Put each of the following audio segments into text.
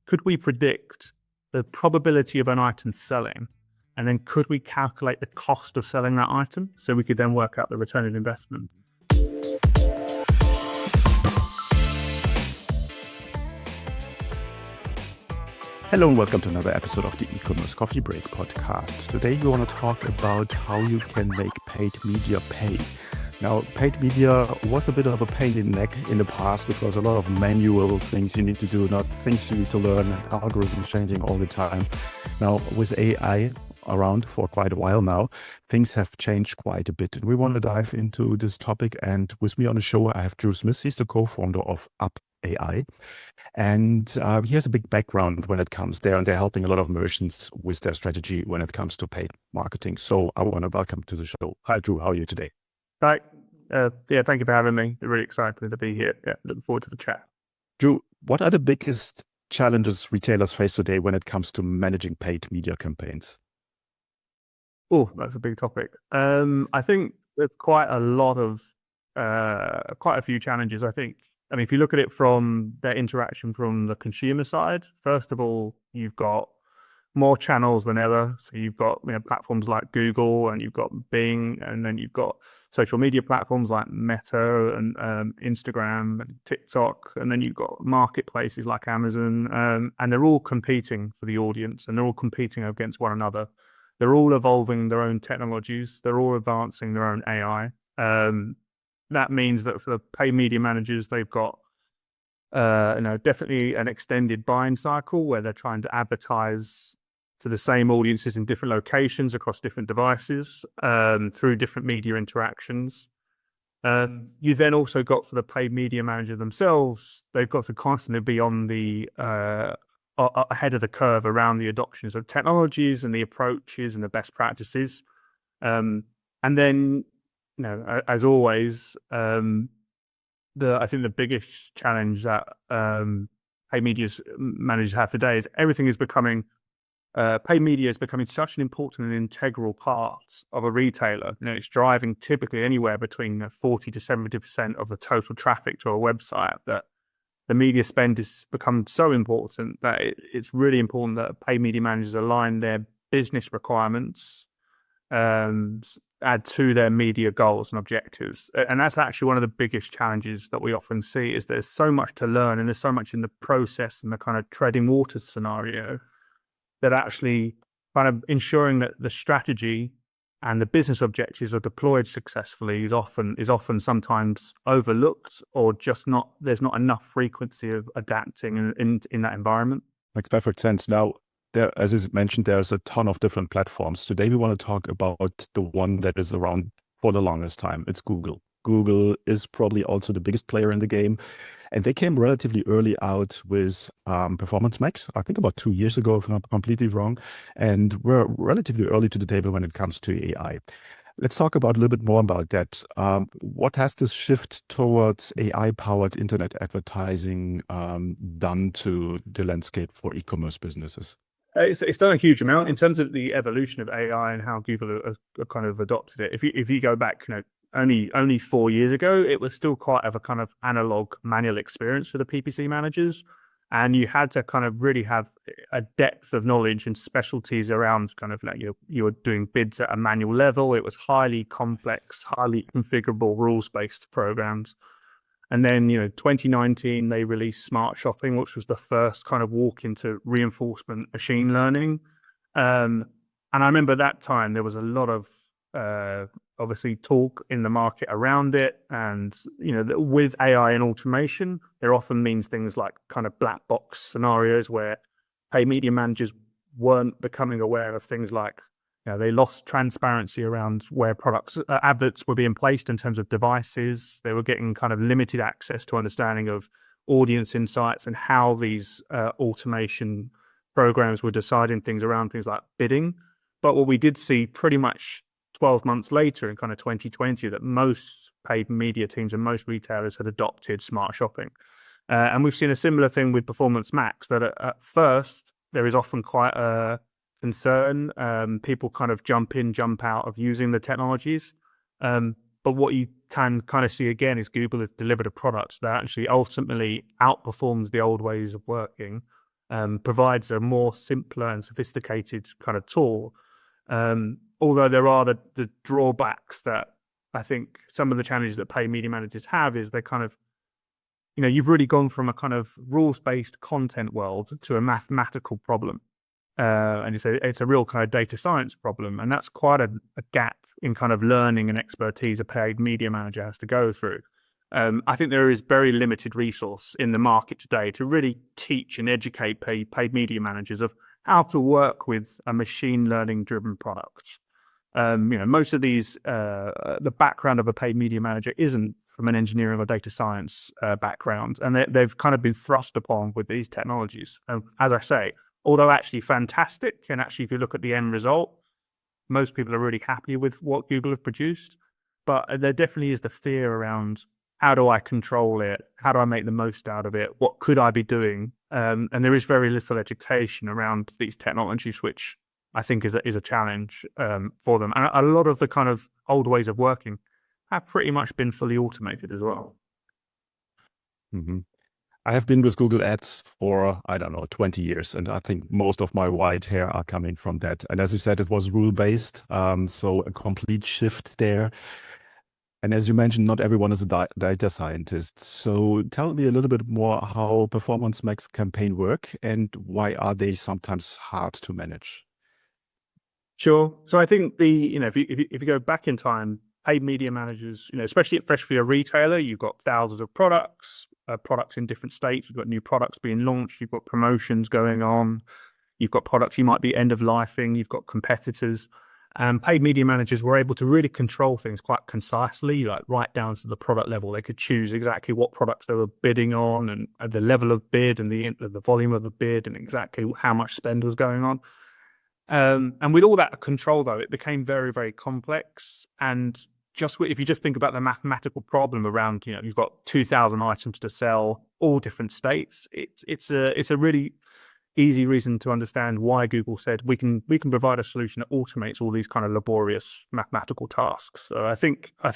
could we predict the probability of an item selling? And then could we calculate the cost of selling that item so we could then work out the return on investment? Hello and welcome to another episode of the E-commerce Coffee Break podcast. Today we want to talk about how you can make paid media pay. Now, paid media was a bit of a pain in the neck in the past because a lot of manual things you need to do, not things you need to learn, algorithms changing all the time. Now, with AI around for quite a while now, things have changed quite a bit. And we want to dive into this topic. And with me on the show, I have Drew Smith. He's the co-founder of upp.ai. And he has a big background when it comes there, and they're helping a lot of merchants with their strategy when it comes to paid marketing. So I want to welcome to the show. Hi, Drew. How are you today? Hi. Thank you for having me. Really excited to be here. Yeah, looking forward to the chat. Drew, what are the biggest challenges retailers face today when it comes to managing paid media campaigns? Oh, that's a big topic. I think there's quite a few challenges. I mean, if you look at it from their interaction from the consumer side, first of all, you've got more channels than ever. So you've got platforms like Google, and you've got Bing, and then you've got social media platforms like Meta and Instagram and TikTok, and then you've got marketplaces like Amazon, and they're all competing for the audience, and they're all competing against one another. They're all evolving their own technologies. They're all advancing their own AI. That means that for the paid media managers, they've got definitely an extended buying cycle where they're trying to advertise to the same audiences in different locations across different devices through different media interactions. You then also got for the paid media manager themselves, they've got to constantly be on the ahead of the curve around the adoptions of technologies and the approaches and the best practices. And then, as always, I think the biggest challenge that paid media managers have today is everything is becoming, paid media is becoming such an important and integral part of a retailer. It's driving typically anywhere between 40 to 70% of the total traffic to a website, that the media spend has become so important that it's really important that paid media managers align their business requirements and add to their media goals and objectives. And that's actually one of the biggest challenges that we often see, is there's so much to learn and there's so much in the process and the kind of treading water scenario, that actually kind of ensuring that the strategy and the business objectives are deployed successfully is often sometimes overlooked, or just not, there's not enough frequency of adapting in that environment. Makes perfect sense. Now, there, as is mentioned, there's a ton of different platforms. Today, we want to talk about the one that is around for the longest time. It's Google. Google is probably also the biggest player in the game. And they came relatively early out with Performance Max, I think about 2 years ago, if I'm not completely wrong. And we're relatively early to the table when it comes to AI. Let's talk about a little bit more about that. What has this shift towards AI-powered internet advertising done to the landscape for e-commerce businesses? It's done a huge amount in terms of the evolution of AI and how Google have kind of adopted it. If you go back, only 4 years ago, it was still quite of a kind of analog manual experience for the PPC managers. And you had to kind of really have a depth of knowledge and specialties around kind of like you were doing bids at a manual level. It was highly complex, highly configurable, rules-based programs. And then, 2019, they released Smart Shopping, which was the first kind of walk into reinforcement machine learning. And I remember that time there was a lot of obviously talk in the market around it. And, with AI and automation, there often means things like kind of black box scenarios where paid media managers weren't becoming aware of things like, they lost transparency around where products, adverts were being placed in terms of devices. They were getting kind of limited access to understanding of audience insights and how these automation programs were deciding things around things like bidding. But what we did see pretty much 12 months later in kind of 2020, that most paid media teams and most retailers had adopted Smart Shopping. And we've seen a similar thing with Performance Max, that at first there is often quite a concern. People kind of jump in, jump out of using the technologies. But what you can kind of see again is Google has delivered a product that actually ultimately outperforms the old ways of working. provides a more simpler and sophisticated kind of tool. Although there are the drawbacks that I think some of the challenges that paid media managers have is they kind of, you've really gone from a kind of rules-based content world to a mathematical problem. And it's a real kind of data science problem. And that's quite a gap in kind of learning and expertise a paid media manager has to go through. I think there is very limited resource in the market today to really teach and educate paid media managers of how to work with a machine learning driven product. Most of these, the background of a paid media manager isn't from an engineering or data science background, and they've kind of been thrust upon with these technologies. As I say, although actually fantastic, and actually if you look at the end result, most people are really happy with what Google have produced, but there definitely is the fear around how do I control it? How do I make the most out of it? What could I be doing? And there is very little education around these technologies, which I think is a challenge for them. And a lot of the kind of old ways of working have pretty much been fully automated as well. Mm-hmm. I have been with Google Ads for, 20 years. And I think most of my white hair are coming from that. And as you said, it was rule-based. So a complete shift there. And as you mentioned, not everyone is a data scientist. So tell me a little bit more how Performance Max campaign work and why are they sometimes hard to manage? Sure. So I think if you go back in time, paid media managers, especially for a retailer, you've got thousands of products in different states. You've got new products being launched. You've got promotions going on. You've got products you might be end of lifing. You've got competitors. Paid media managers were able to really control things quite concisely, like right down to the product level. They could choose exactly what products they were bidding on and the level of bid and the volume of the bid and exactly how much spend was going on. And with all that control, though, it became very, very complex. And if you just think about the mathematical problem around, you've got 2,000 items to sell, all different states. It's a really easy reason to understand why Google said we can provide a solution that automates all these kind of laborious mathematical tasks. So I think for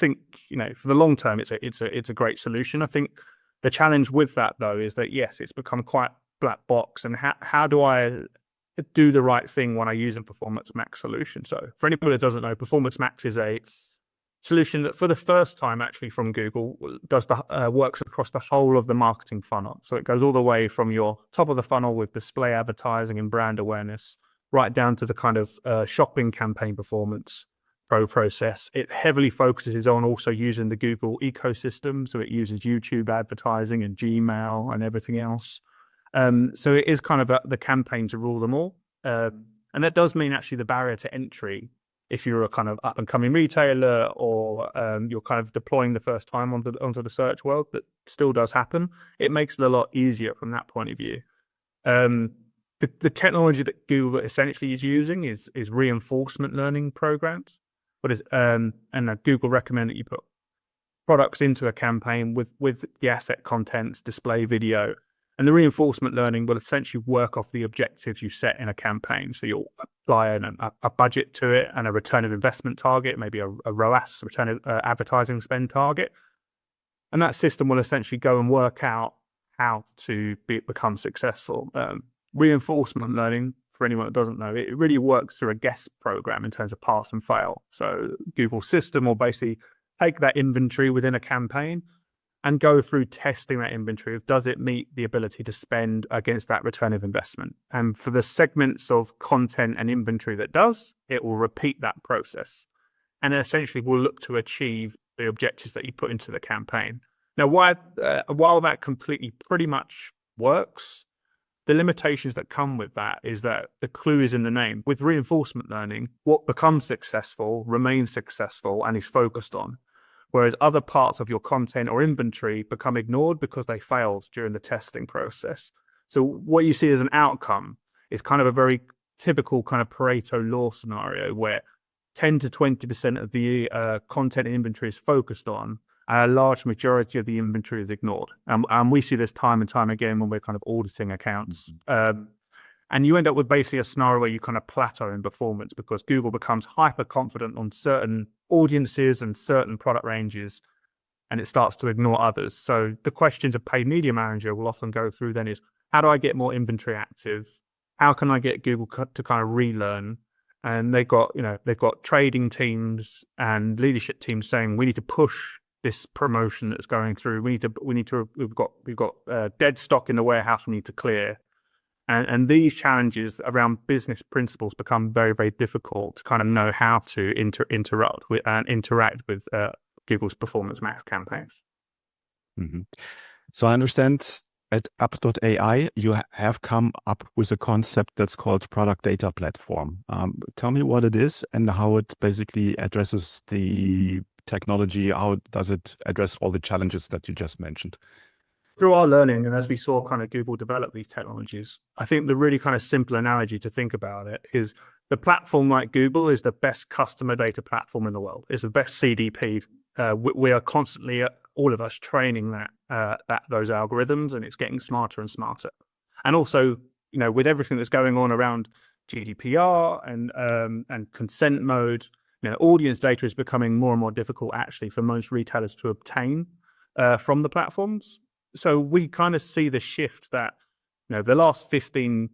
the long term, it's a great solution. I think the challenge with that though is that yes, it's become quite black box. And how do I do the right thing when I use a Performance Max solution? So for anybody that doesn't know, Performance Max is a solution that for the first time actually from Google does works across the whole of the marketing funnel. So it goes all the way from your top of the funnel with display advertising and brand awareness right down to the kind of shopping campaign performance process. It heavily focuses on also using the Google ecosystem. So it uses YouTube advertising and Gmail and everything else. So it is kind of the campaign to rule them all. And that does mean actually the barrier to entry, if you're a kind of up and coming retailer or you're kind of deploying the first time onto the search world, that still does happen. It makes it a lot easier from that point of view. The technology that Google essentially is using is reinforcement learning programs. And Google recommend that you put products into a campaign with the asset contents, display video. And the reinforcement learning will essentially work off the objectives you set in a campaign. So you'll apply a budget to it and a return of investment target, maybe a ROAS, return of advertising spend target. And that system will essentially go and work out how to become successful. Reinforcement learning, for anyone that doesn't know, it really works through a guess program in terms of pass and fail. So Google's system will basically take that inventory within a campaign and go through testing that inventory of does it meet the ability to spend against that return of investment. And for the segments of content and inventory that does, it will repeat that process. And essentially will look to achieve the objectives that you put into the campaign. Now, while that completely pretty much works, the limitations that come with that is that the clue is in the name. With reinforcement learning, what becomes successful remains successful and is focused on. Whereas other parts of your content or inventory become ignored because they failed during the testing process. So what you see as an outcome is kind of a very typical kind of Pareto law scenario where 10 to 20% of the content and inventory is focused on, and a large majority of the inventory is ignored. And we see this time and time again when we're kind of auditing accounts. And you end up with basically a scenario where you kind of plateau in performance because Google becomes hyper confident on certain audiences and certain product ranges, and it starts to ignore others. So the questions a paid media manager will often go through then is, how do I get more inventory active? How can I get Google to kind of relearn? And they've got trading teams and leadership teams saying we need to push this promotion that's going through. We've got dead stock in the warehouse we need to clear. And these challenges around business principles become very, very difficult to kind of know how to interact with Google's Performance Max campaigns. Mm-hmm. So I understand at up.ai, you have come up with a concept that's called Product Data Platform. Tell me what it is and how it basically addresses the technology. How does it address all the challenges that you just mentioned? Through our learning, and as we saw kind of Google develop these technologies, I think the really kind of simple analogy to think about it is the platform like Google is the best customer data platform in the world. It's the best CDP. We are constantly, all of us, training those algorithms, and it's getting smarter and smarter. And also, with everything that's going on around GDPR and consent mode, audience data is becoming more and more difficult actually for most retailers to obtain from the platforms. So we kind of see the shift that, the last 15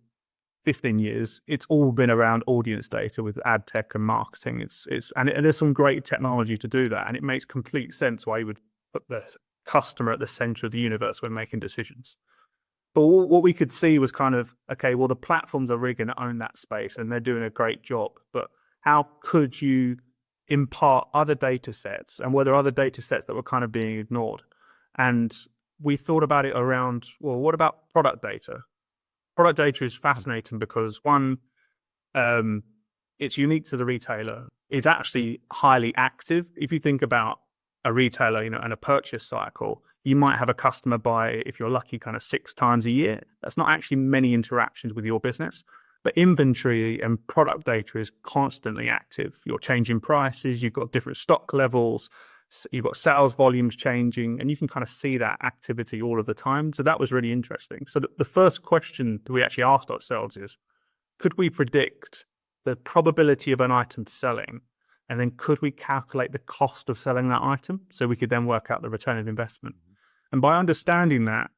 years, it's all been around audience data with ad tech and marketing. And there's some great technology to do that. And it makes complete sense why you would put the customer at the center of the universe when making decisions. But what we could see was kind of, okay, well, the platforms are really going to own that space and they're doing a great job. But how could you impart other data sets? And were there other data sets that were kind of being ignored? And we thought about it around, well, what about product data? Product data is fascinating because one, it's unique to the retailer. It's actually highly active. If you think about a retailer, and a purchase cycle, you might have a customer buy, if you're lucky, kind of 6 times a year. That's not actually many interactions with your business. But inventory and product data is constantly active. You're changing prices, you've got different stock levels, you've got sales volumes changing, and you can kind of see that activity all of the time. So that was really interesting. So the first question that we actually asked ourselves is, could we predict the probability of an item selling? And then could we calculate the cost of selling that item so we could then work out the return of investment? And by understanding that,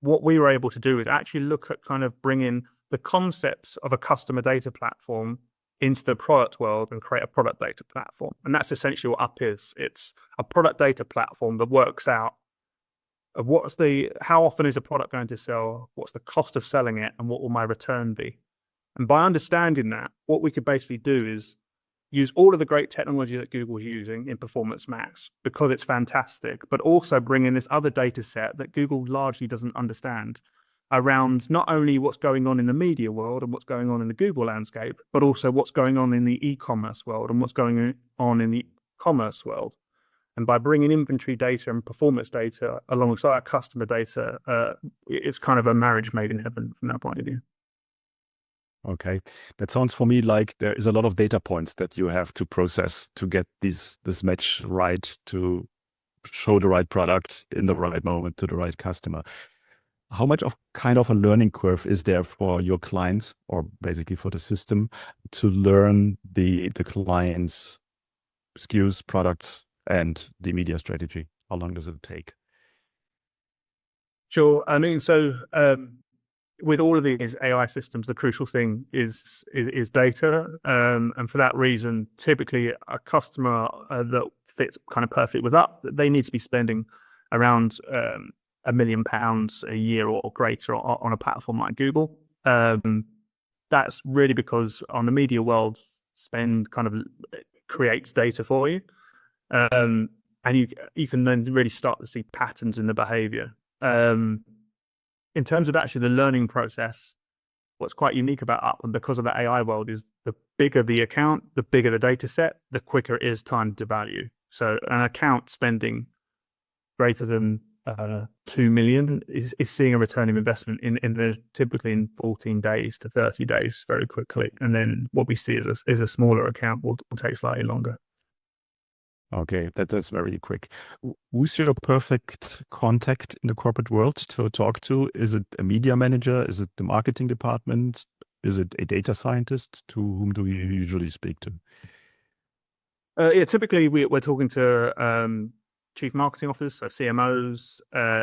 what we were able to do is actually look at kind of bringing the concepts of a customer data platform into the product world and create a product data platform. And that's essentially what Up is. It's a product data platform that works out how often is a product going to sell, what's the cost of selling it, and what will my return be? And by understanding that, what we could basically do is use all of the great technology that Google's using in Performance Max because it's fantastic, but also bring in this other data set that Google largely doesn't understand around not only what's going on in the media world and what's going on in the Google landscape, but also what's going on in the e-commerce world and what's going on in the commerce world. And by bringing inventory data and performance data alongside customer data, it's kind of a marriage made in heaven from that point of view. Okay, that sounds for me like there is a lot of data points that you have to process to get this match right, to show the right product in the right moment to the right customer. How much of kind of a learning curve is there for your clients, or basically for the system, to learn the client's SKUs, products, and the media strategy? How long does it take? Sure. I mean, so with all of these AI systems, the crucial thing is data. And for that reason, typically a customer that fits kind of perfect with Up, they need to be spending around £1 million a year or greater on a platform like Google. That's really because on the media world, spend kind of creates data for you. And you can then really start to see patterns in the behavior. In terms of actually the learning process, what's quite unique about Up, and because of the AI world, is the bigger the account, the bigger the data set, the quicker it is time to value. So an account spending greater than 2 million is seeing a return of investment typically in 14 days to 30 days very quickly. And then what we see is a smaller account will take slightly longer. Okay, that's very quick. Who's your perfect contact in the corporate world to talk to? Is it a media manager? Is it the marketing department? Is it a data scientist? To whom do you usually speak to? Yeah, typically we're talking to chief marketing officers, so CMOs,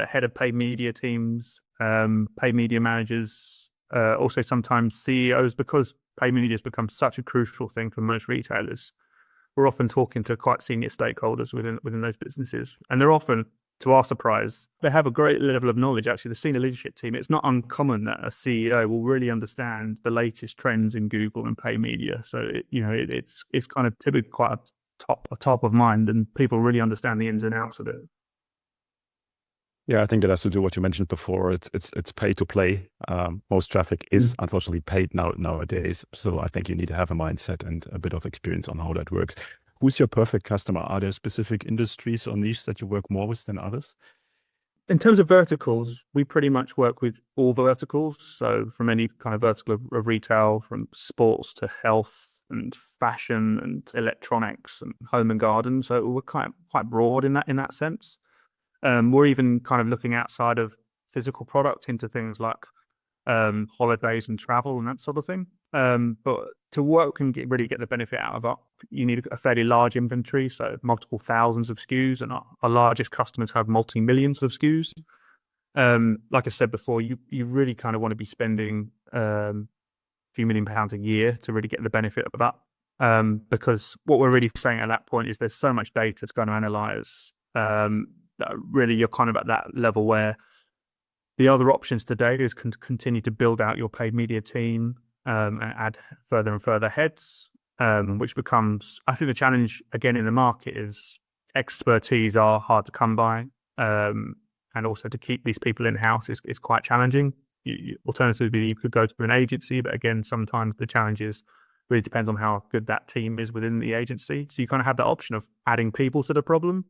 head of paid media teams, paid media managers, also sometimes CEOs, because paid media has become such a crucial thing for most retailers. We're often talking to quite senior stakeholders within those businesses, and they're often, to our surprise, they have a great level of knowledge. Actually, the senior leadership team, it's not uncommon that a CEO will really understand the latest trends in Google and paid media. So it's kind of typically quite a top of mind, and people really understand the ins and outs of it. Yeah, I think that has to do what you mentioned before. It's pay to play. Most traffic is unfortunately paid nowadays. So I think you need to have a mindset and a bit of experience on how that works. Who's your perfect customer? Are there specific industries or niches that you work more with than others? In terms of verticals, we pretty much work with all verticals. So from any kind of vertical of retail, from sports to health and fashion and electronics and home and garden. So we're quite broad in that sense. We're even kind of looking outside of physical product into things like holidays and travel and that sort of thing. But to work and really get the benefit out of it, you need a fairly large inventory, so multiple thousands of SKUs, and our largest customers have multi-millions of SKUs. Like I said before, you really kind of want to be spending a few £1 million a year to really get the benefit of that. Because what we're really saying at that point is there's so much data to go and analyze. That really you're kind of at that level where the other options today is continue to build out your paid media team and add further and further heads, which becomes, I think the challenge again in the market is expertise are hard to come by, and also to keep these people in-house is quite challenging. Alternatively, you could go to an agency, but again, sometimes the challenge is really depends on how good that team is within the agency. So you kind of have that option of adding people to the problem,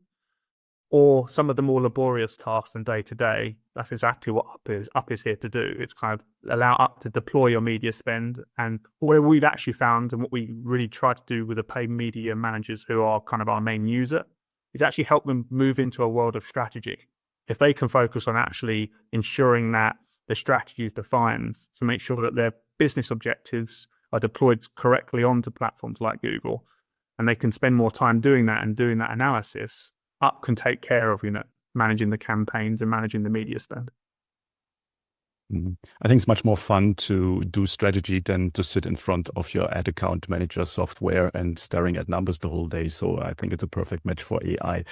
or some of the more laborious tasks and day-to-day. That's exactly what Up is here to do. It's kind of allow Up to deploy your media spend. And what we've actually found, and what we really try to do with the paid media managers who are kind of our main user, is actually help them move into a world of strategy. If they can focus on actually ensuring that the strategy is defined to make sure that their business objectives are deployed correctly onto platforms like Google, and they can spend more time doing that and doing that analysis, Up can take care of managing the campaigns and managing the media spend. I think it's much more fun to do strategy than to sit in front of your ad account manager software and staring at numbers the whole day. So I think it's a perfect match for AI.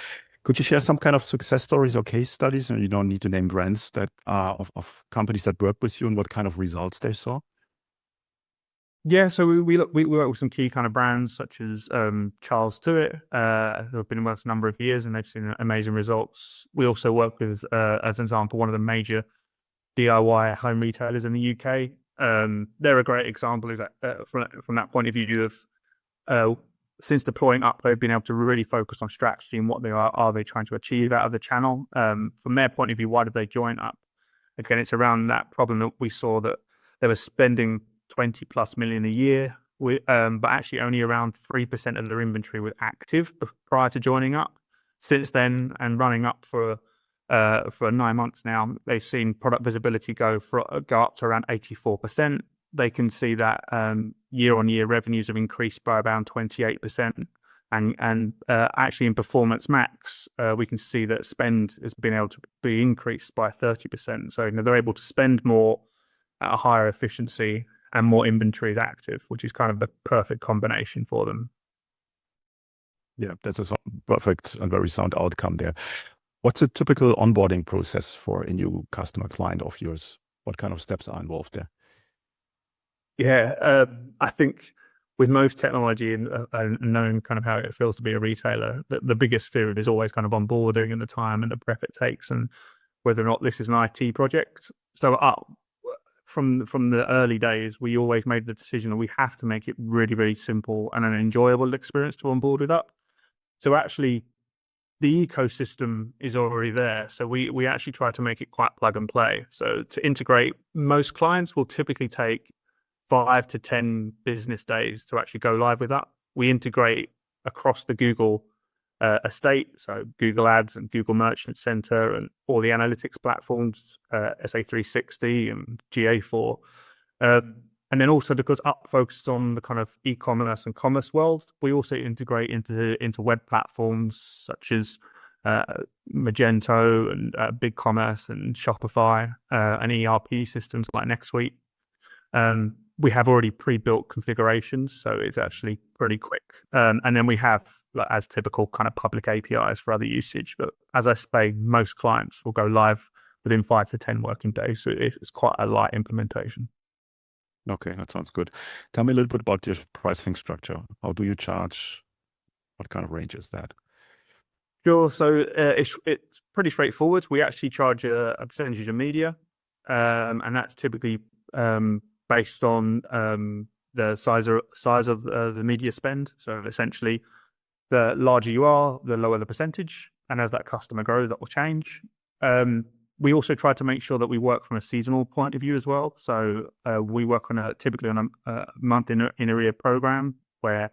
Could you share some kind of success stories or case studies? And you don't need to name brands that are of companies that work with you and what kind of results they saw. Yeah, so we work with some key kind of brands such as Charles Tewett, who have been with us a number of years and they've seen amazing results. We also work with, as an example, one of the major DIY home retailers in the UK. They're a great example of that, from that point of view of since deploying Up, they've been able to really focus on strategy and what they are they trying to achieve out of the channel. From their point of view, why did they join Up? Again, it's around that problem that we saw that they were spending 20+ million a year, but actually only around 3% of their inventory was active prior to joining Up. Since then, and running Up for 9 months now, they've seen product visibility go up to around 84%. They can see that year-on-year revenues have increased by around 28%, and actually in Performance Max, we can see that spend has been able to be increased by 30%. So they're able to spend more at a higher efficiency, and more inventory is active, which is kind of the perfect combination for them. Yeah, that's a perfect and very sound outcome there. What's a typical onboarding process for a new customer client of yours? What kind of steps are involved there? Yeah, I think with most technology and knowing kind of how it feels to be a retailer, the biggest fear is always kind of onboarding and the time and the prep it takes, and whether or not this is an IT project. So from the early days, we always made the decision that we have to make it really, really simple and an enjoyable experience to onboard with Up. So actually, the ecosystem is already there. So we actually try to make it quite plug and play. So to integrate, most clients will typically take 5 to 10 business days to actually go live with Up. We integrate across the Google estate, so Google Ads and Google Merchant Center and all the analytics platforms, SA360 and GA4. And then also, because Up focuses on the kind of e-commerce and commerce world, we also integrate into web platforms such as Magento and BigCommerce and Shopify and ERP systems like NetSuite. We have already pre-built configurations, so it's actually pretty quick. And then we have, like, as typical, kind of public APIs for other usage. But as I say, most clients will go live within 5 to 10 working days, so it's quite a light implementation. Okay, that sounds good. Tell me a little bit about your pricing structure. How do you charge? What kind of range is that? Sure. So it's pretty straightforward. We actually charge a percentage of media, and that's typically based on the size of the media spend. So essentially, the larger you are, the lower the percentage, and as that customer grows, that will change. We also try to make sure that we work from a seasonal point of view as well. So we work on typically on a month in arrear program where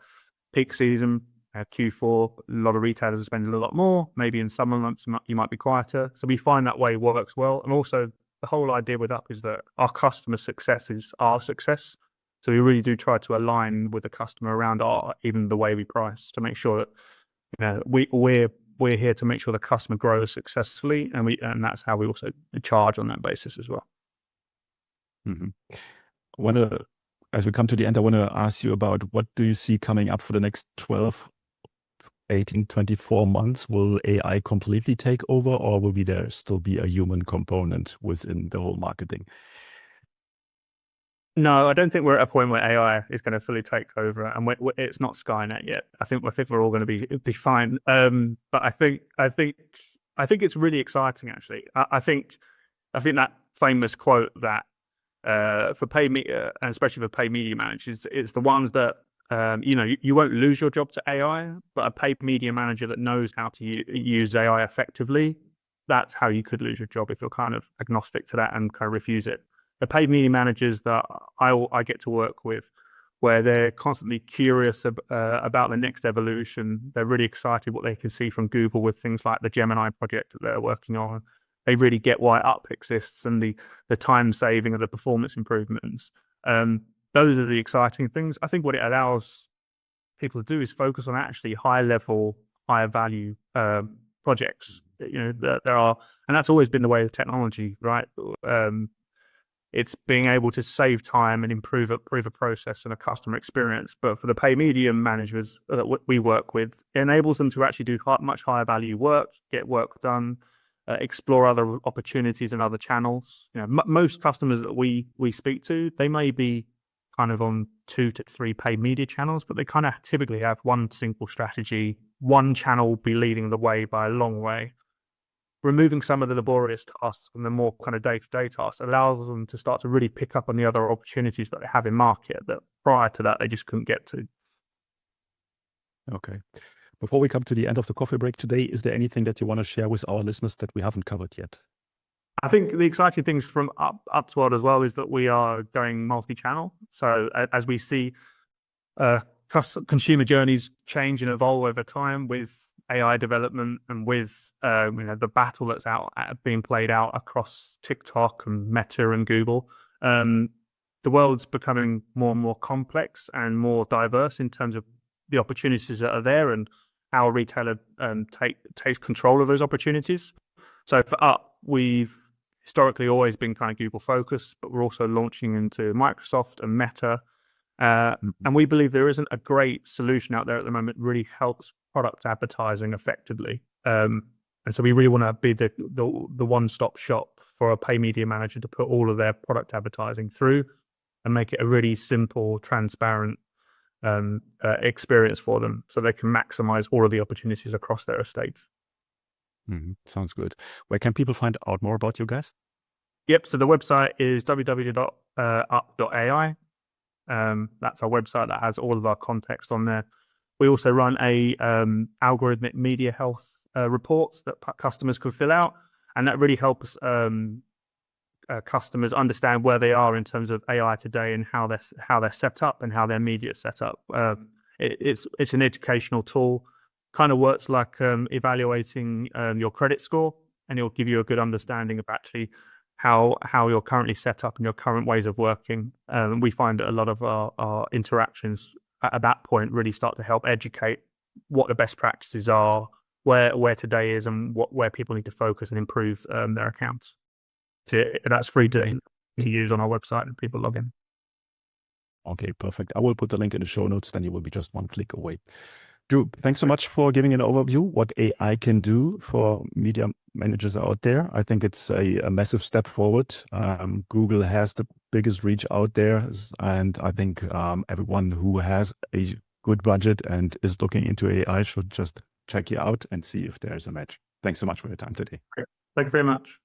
peak season, Q4, a lot of retailers are spending a lot more. Maybe in summer months you might be quieter. So we find that way works well. And also the whole idea with Up is that our customer success is our success. So we really do try to align with the customer around even the way we price to make sure that we're here to make sure the customer grows successfully, and that's how we also charge on that basis as well. Mm-hmm. As we come to the end, I want to ask you about what do you see coming up for the next 12, 18, 24 months? Will AI completely take over, or will there still be a human component within the whole marketing? No, I don't think we're at a point where AI is going to fully take over, and it's not Skynet yet. I think we're all going to be fine. But I think it's really exciting, actually. I think that famous quote that for paid media, and especially for paid media managers, it's the ones that you won't lose your job to AI, but a paid media manager that knows how to use AI effectively, that's how you could lose your job if you're kind of agnostic to that and kind of refuse it. The paid media managers that I get to work with, where they're constantly curious about the next evolution. They're really excited what they can see from Google with things like the Gemini project that they're working on. They really get why Up exists and the time saving and the performance improvements. Those are the exciting things. I think what it allows people to do is focus on actually high level, higher value projects. There are, and that's always been the way of technology, right? It's being able to save time and improve a process and a customer experience. But for the paid media managers that we work with, it enables them to actually do much higher value work, get work done, explore other opportunities and other channels. Most customers that we speak to, they may be kind of on 2 to 3 paid media channels, but they kind of typically have one single strategy. One channel will be leading the way by a long way. Removing some of the laborious tasks and the more kind of day-to-day tasks allows them to start to really pick up on the other opportunities that they have in market that prior to that they just couldn't get to. Okay. Before we come to the end of the coffee break today, is there anything that you want to share with our listeners that we haven't covered yet? I think the exciting things from Up's world as well is that we are going multi-channel. So as we see consumer journeys change and evolve over time with AI development and with the battle that's being played out across TikTok and Meta and Google, the world's becoming more and more complex and more diverse in terms of the opportunities that are there and how a retailer takes control of those opportunities. So for Up, we've historically always been kind of Google focused, but we're also launching into Microsoft and Meta. And we believe there isn't a great solution out there at the moment that really helps product advertising effectively. And so we really want to be the one-stop shop for a pay media manager to put all of their product advertising through and make it a really simple, transparent experience for them so they can maximize all of the opportunities across their estate. Sounds good. Where can people find out more about you guys? Yep. So the website is www.upp.ai. That's our website that has all of our context on there. We also run a algorithmic media health reports that customers can fill out, and that really helps customers understand where they are in terms of AI today and how they're set up and how their media is set up. It's an educational tool. Kind of works like evaluating your credit score, and it'll give you a good understanding of actually how you're currently set up and your current ways of working. We find that a lot of our interactions at that point really start to help educate what the best practices are, where today is and where people need to focus and improve their accounts. That's free to use on our website, and people log in. Okay, perfect. I will put the link in the show notes, then you will be just one click away. Drew, thanks so much for giving an overview what AI can do for media managers out there. I think it's a massive step forward. Google has the biggest reach out there, and I think everyone who has a good budget and is looking into AI should just check you out and see if there's a match. Thanks so much for your time today. Great. Thank you very much.